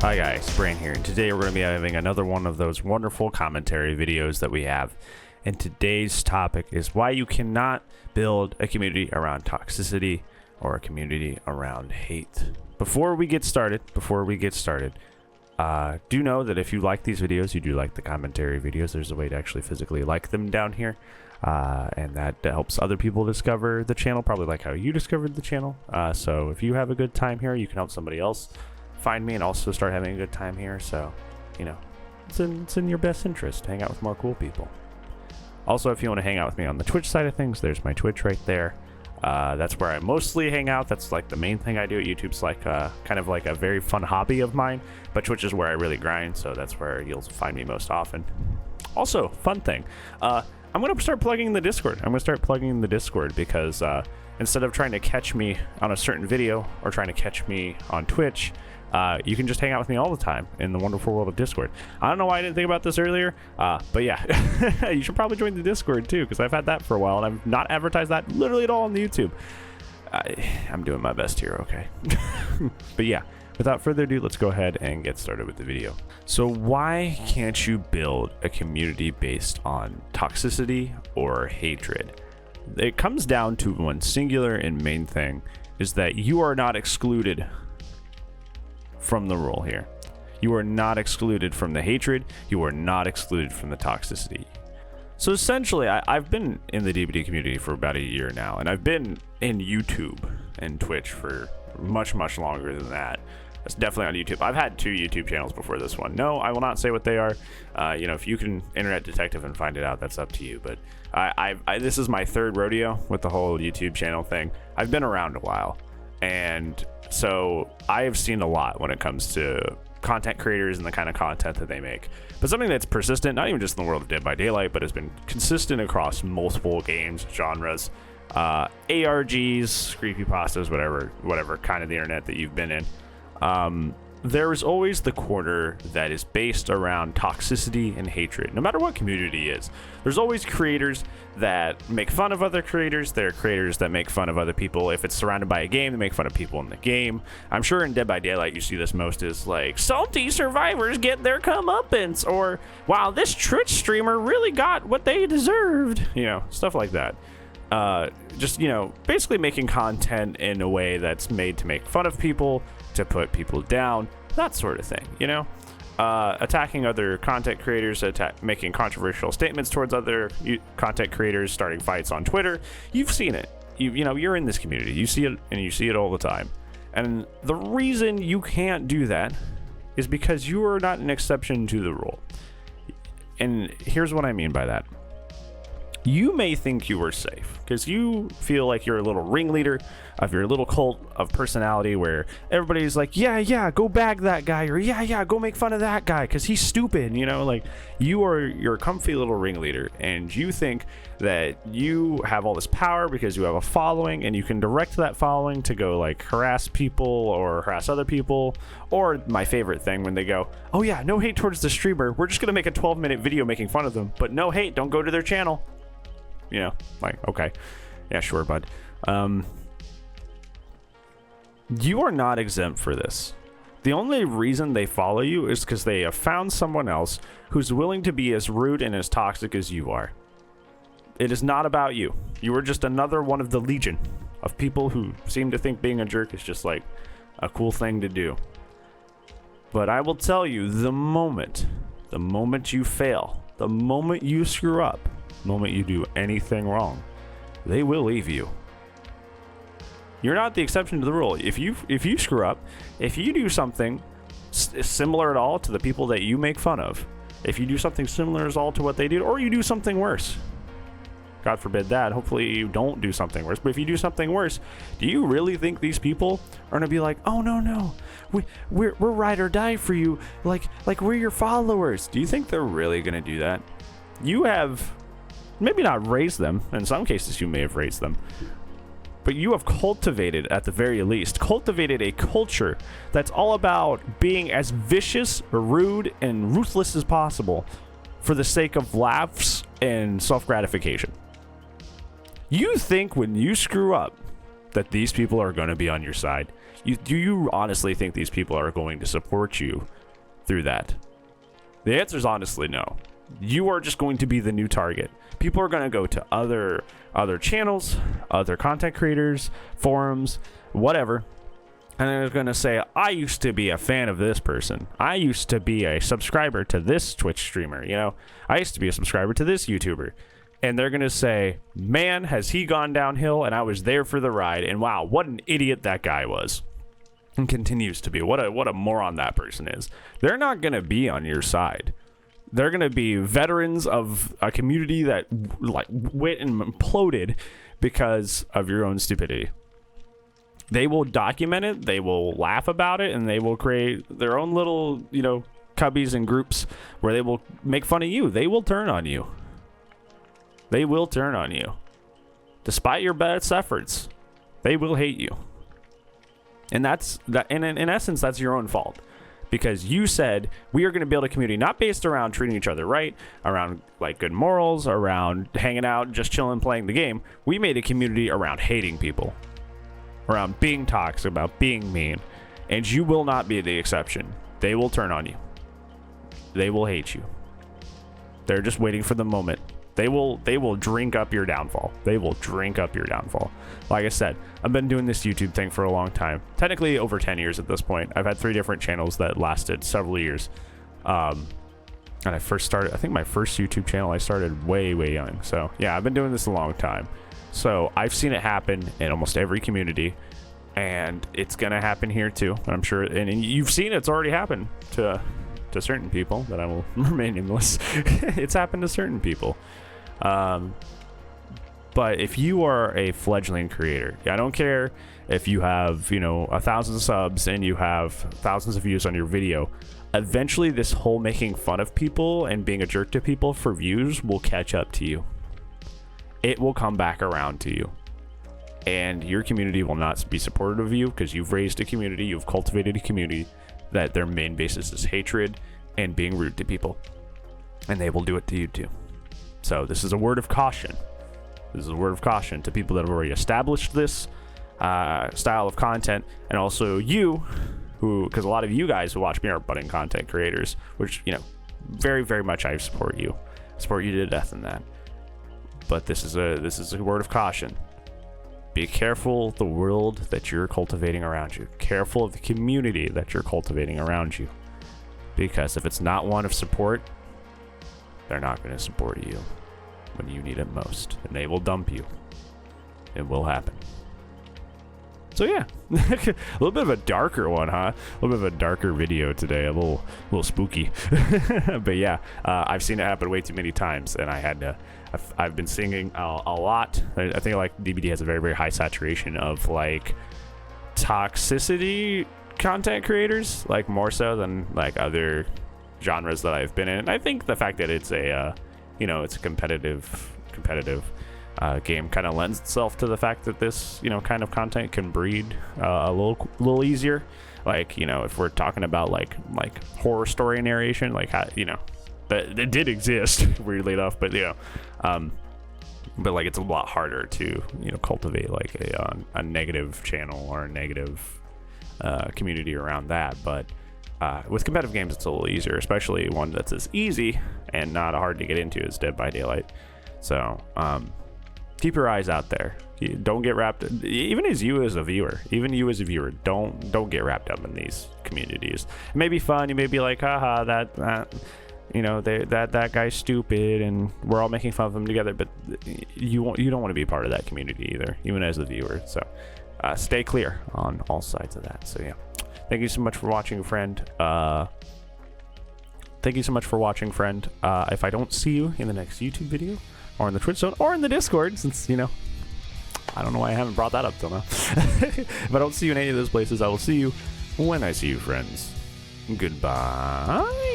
Hi guys, Brain here, and today we're going to be having another one of those wonderful commentary videos that we have. And today's topic is why you cannot build a community around toxicity or a community around hate. Before we get started, do know that if you like these videos, you do like the commentary videos, there's a way to actually physically like them down here. And that helps other people discover the channel, probably like how you discovered the channel. So if you have a good time here, you can help somebody else find me and also start having a good time here. So, you know, it's in your best interest. Hang out with more cool people. Also, if you want to hang out with me on the Twitch side of things, there's my Twitch right there. That's where I mostly hang out. That's like the main thing I do. YouTube's like kind of like a very fun hobby of mine, but Twitch is where I really grind, so that's where you'll find me most often. Also, fun thing, I'm going to start plugging the Discord. I'm going to start plugging the Discord because instead of trying to catch me on a certain video or trying to catch me on Twitch, you can just hang out with me all the time in the wonderful world of Discord. I don't know why I didn't think about this earlier, but yeah, you should probably join the Discord too, because I've had that for a while and I've not advertised that literally at all on the YouTube. I'm doing my best here, okay? But yeah, without further ado, let's go ahead and get started with the video. So why can't you build a community based on toxicity or hatred? It comes down to one singular and main thing, is that you are not excluded from the rule here. You are not excluded from the hatred. You are not excluded from the toxicity. So essentially, I've been in the DBD community for about a year now, and I've been in YouTube and Twitch for much longer than that. It's definitely on YouTube. I've had 2 YouTube channels before this one. No, I will not say what they are. You know, if you can internet detective and find it out, that's up to you. But this is my 3rd rodeo with the whole YouTube channel thing. I've been around a while, and so I have seen a lot when it comes to content creators and the kind of content that they make. But something that's persistent, not even just in the world of Dead by Daylight, but has been consistent across multiple games, genres, ARGs, creepypastas, whatever kind of the internet that you've been in. There is always the corner that is based around toxicity and hatred, no matter what community is. There's always creators that make fun of other creators. There are creators that make fun of other people. If it's surrounded by a game, they make fun of people in the game. I'm sure in Dead by Daylight you see this most is like, salty survivors get their comeuppance, or wow, this Twitch streamer really got what they deserved. You know, stuff like that. Just, you know, basically making content in a way that's made to make fun of people, to put people down, that sort of thing, you know? Attacking other content creators, making controversial statements towards other content creators, starting fights on Twitter. You've seen it. You know, you're in this community. You see it, and you see it all the time. And the reason you can't do that is because you are not an exception to the rule. And here's what I mean by that. You may think you are safe because you feel like you're a little ringleader of your little cult of personality where everybody's like, yeah, go bag that guy, or yeah, go make fun of that guy because he's stupid, you know, like you're a comfy little ringleader, and you think that you have all this power because you have a following, and you can direct that following to go like harass people or harass other people. Or my favorite thing, when they go, oh yeah, no hate towards the streamer, we're just gonna make a 12-minute video making fun of them, but no hate, don't go to their channel. You know, like, okay, yeah, sure, bud. You are not exempt for this. The only reason they follow you is because they have found someone else who's willing to be as rude and as toxic as you are. It is not about you. You are just another one of the legion of people who seem to think being a jerk is just like a cool thing to do. But I will tell you, the moment you fail, the moment you screw up, the moment you do anything wrong, they will leave you. You're not the exception to the rule. If you screw up, if you do something similar at all to the people that you make fun of, if you do something similar at all to what they did, or you do something worse, God forbid that, hopefully you don't do something worse, but if you do something worse, do you really think these people are gonna be like, oh no, we're ride or die for you, like we're your followers? Do you think they're really gonna do that? You have maybe not raised them. In some cases you may have raised them, but you have cultivated, at the very least, cultivated a culture that's all about being as vicious, rude, and ruthless as possible for the sake of laughs and self-gratification. You think when you screw up that these people are going to be on your side? Do you honestly think these people are going to support you through that? The answer is honestly no. You are just going to be the new target. People are going to go to other channels, other content creators, forums, whatever, and they're going to say, I used to be a fan of this person. I used to be a subscriber to this Twitch streamer. You know, I used to be a subscriber to this YouTuber. And they're going to say, man, has he gone downhill? And I was there for the ride. And wow, what an idiot that guy was. And continues to be. What a moron that person is. They're not going to be on your side. They're going to be veterans of a community that like went and imploded because of your own stupidity. They will document it, they will laugh about it, and they will create their own little, you know, cubbies and groups where they will make fun of you. They will turn on you. They will turn on you. Despite your best efforts, they will hate you. And that's that. And in essence, that's your own fault. Because you said we are going to build a community not based around treating each other right, around like good morals, around hanging out, just chilling, playing the game. We made a community around hating people, around being toxic, about being mean. And you will not be the exception. They will turn on you. They will hate you. They're just waiting for the moment. They will drink up your downfall. They will drink up your downfall. Like I said, I've been doing this YouTube thing for a long time. Technically over 10 years at this point. I've had 3 different channels that lasted several years. And I first started, I think my first YouTube channel I started way young. So yeah, I've been doing this a long time. So I've seen it happen in almost every community. And it's going to happen here too. I'm sure, and you've seen it's already happened to certain people that I will remain nameless. It's happened to certain people. But if you are a fledgling creator, I don't care if you have, you know, 1,000 subs and you have thousands of views on your video, eventually this whole making fun of people and being a jerk to people for views will catch up to you. It will come back around to you. And your community will not be supportive of you because you've raised a community, you've cultivated a community that their main basis is hatred and being rude to people. And they will do it to you too. So this is a word of caution. This is a word of caution to people that have already established this style of content, and also you, who, because a lot of you guys who watch me are budding content creators, which, you know, very much I support you. I support you to death in that. But this is a word of caution. Be careful of the world that you're cultivating around you. Careful of the community that you're cultivating around you. Because if it's not one of support, they're not going to support you when you need it most, and they will dump you. It will happen. So yeah, a little bit of a darker one, huh? A little bit of a darker video today, a little spooky. But yeah, I've seen it happen way too many times, and I had to. I've been singing a lot. I think like DBD has a very high saturation of like toxicity content creators, like more so than like other genres that I've been in. And I think the fact that it's a you know, it's a competitive game kind of lends itself to the fact that this, you know, kind of content can breed a little easier. Like, you know, if we're talking about like horror story narration, like how, you know, that it did exist weirdly enough, but you know, but like it's a lot harder to, you know, cultivate like a negative channel or a negative community around that. But with competitive games, it's a little easier, especially one that's as easy and not hard to get into as Dead by Daylight. So keep your eyes out there. Don't get wrapped, even you as a viewer, don't get wrapped up in these communities. It may be fun. You may be like, haha, that you know, that guy's stupid and we're all making fun of him together, but you don't want to be part of that community either, even as a viewer. So stay clear on all sides of that. So yeah, thank you so much for watching, friend. If I don't see you in the next YouTube video or in the Twitch zone or in the Discord, since, you know, I don't know why I haven't brought that up till now. If I don't see you in any of those places, I will see you when I see you, friends. Goodbye.